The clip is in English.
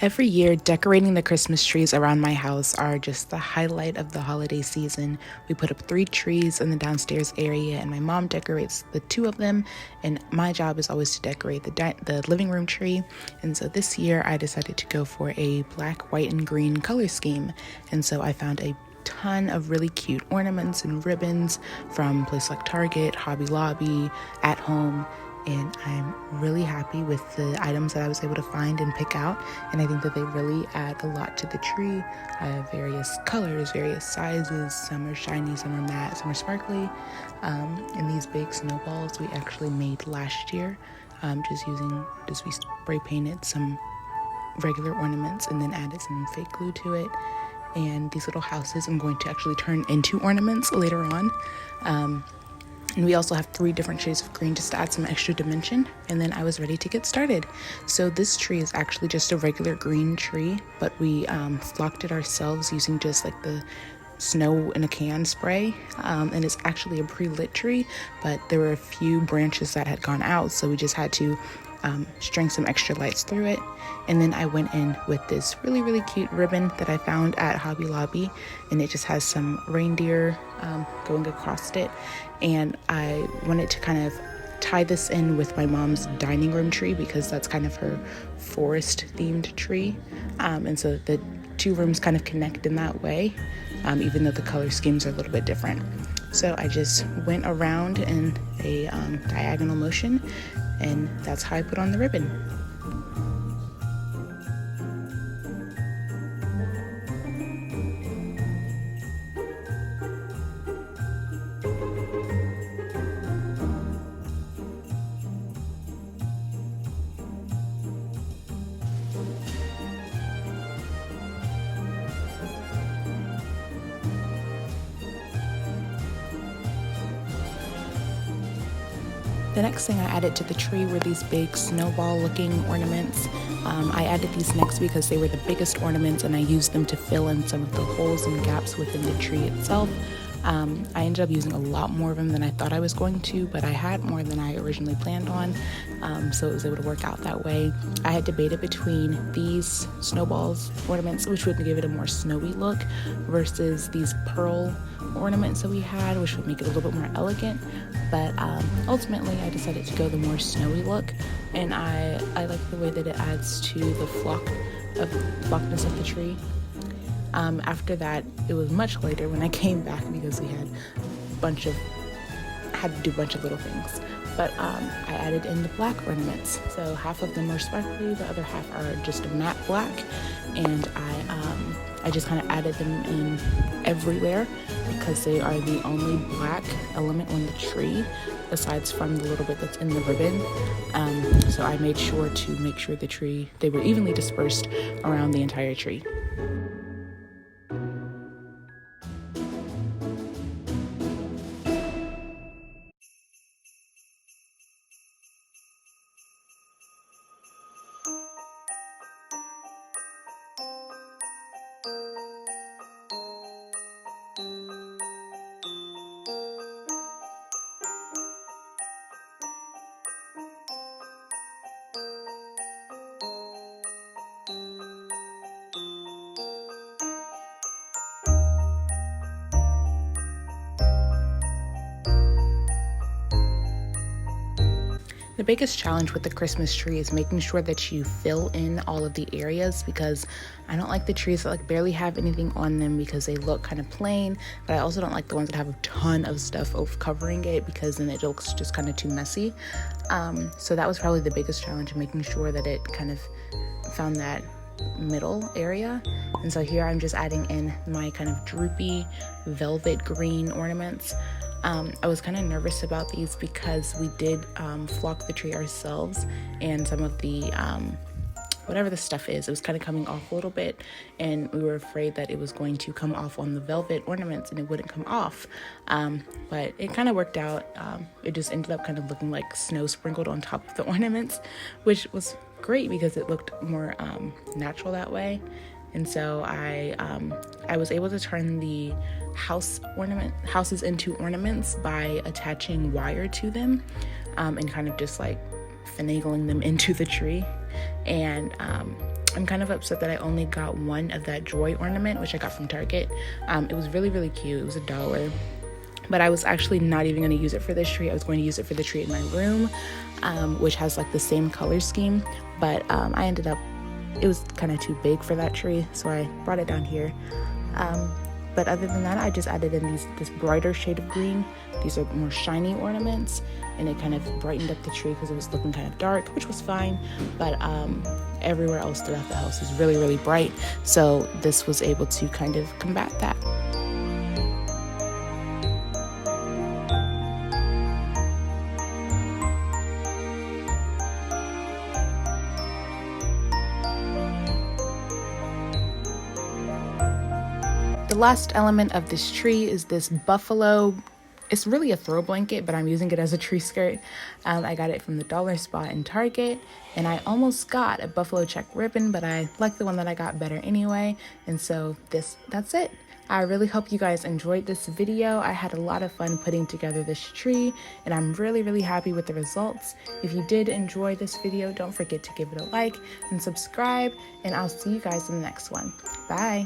Every year, decorating the Christmas trees around my house are just the highlight of the holiday season. We put up 3 trees in the downstairs area, and my mom decorates the 2 of them, and my job is always to decorate the living room tree. And so this year, I decided to go for a black, white, and green color scheme. And so I found a ton of really cute ornaments and ribbons from places like Target, Hobby Lobby, At Home, and I'm really happy with the items that I was able to find and pick out, and I think that they really add a lot to the tree. I have various colors, various sizes, some are shiny, some are matte, some are sparkly, and these big snowballs we actually made last year, we spray painted some regular ornaments and then added some fake glue to it. And these little houses I'm going to actually turn into ornaments later on. And we also have 3 different shades of green just to add some extra dimension. And then I was ready to get started. So this tree is actually just a regular green tree, but we flocked it ourselves using just like the snow in a can spray. And it's actually a pre-lit tree, but there were a few branches that had gone out, so we just had to string some extra lights through it. And then I went in with this really, really cute ribbon that I found at Hobby Lobby, and it just has some reindeer going across it. And I wanted to kind of tie this in with my mom's dining room tree because that's kind of her forest themed tree. And so the 2 rooms kind of connect in that way, even though the color schemes are a little bit different. So I just went around in a diagonal motion, and that's how I put on the ribbon. The next thing I added to the tree were these big snowball looking ornaments. I added these next because they were the biggest ornaments, and I used them to fill in some of the holes and gaps within the tree itself. I ended up using a lot more of them than I thought I was going to, but I had more than I originally planned on, so it was able to work out that way. I had debated between these snowballs ornaments, which would give it a more snowy look, versus these pearl ornaments that we had, which would make it a little bit more elegant. But ultimately, I decided to go the more snowy look, and I like the way that it adds to the flockness of the tree. After that, it was much later when I came back because we had to do a bunch of little things. But I added in the black ornaments. So half of them are sparkly, the other half are just a matte black, and I just kind of added them in everywhere because they are the only black element on the tree aside from the little bit that's in the ribbon. So I made sure to make sure they were evenly dispersed around the entire tree. The biggest challenge with the Christmas tree is making sure that you fill in all of the areas, because I don't like the trees that barely have anything on them because they look kind of plain, but I also don't like the ones that have a ton of stuff covering it because then it looks just kind of too messy. So that was probably the biggest challenge, making sure that it kind of found that middle area. And so here I'm just adding in my kind of droopy velvet green ornaments. I was kind of nervous about these because we did flock the tree ourselves, and some of the whatever the stuff is, it was kind of coming off a little bit, and we were afraid that it was going to come off on the velvet ornaments and it wouldn't come off, but it kind of worked out. It just ended up kind of looking like snow sprinkled on top of the ornaments, which was great because it looked more natural that way. And so I was able to turn the houses into ornaments by attaching wire to them, and kind of just like finagling them into the tree. And I'm kind of upset that I only got one of that joy ornament, which I got from Target. It was really, really cute. It was $1. But I was actually not even going to use it for this tree. I was going to use it for the tree in my room, which has like the same color scheme. But I ended up, it was kind of too big for that tree, so I brought it down here. But other than that, I just added in this brighter shade of green. These are more shiny ornaments, and it kind of brightened up the tree because it was looking kind of dark, which was fine. But everywhere else throughout the house is really, really bright. So this was able to kind of combat that. The last element of this tree is this buffalo. It's really a throw blanket, but I'm using it as a tree skirt. I got it from the dollar spot in Target, and I almost got a buffalo check ribbon, but I like the one that I got better anyway. And so that's it. I really hope you guys enjoyed this video. I had a lot of fun putting together this tree, and I'm really, really happy with the results. If you did enjoy this video, don't forget to give it a like and subscribe, and I'll see you guys in the next one. Bye.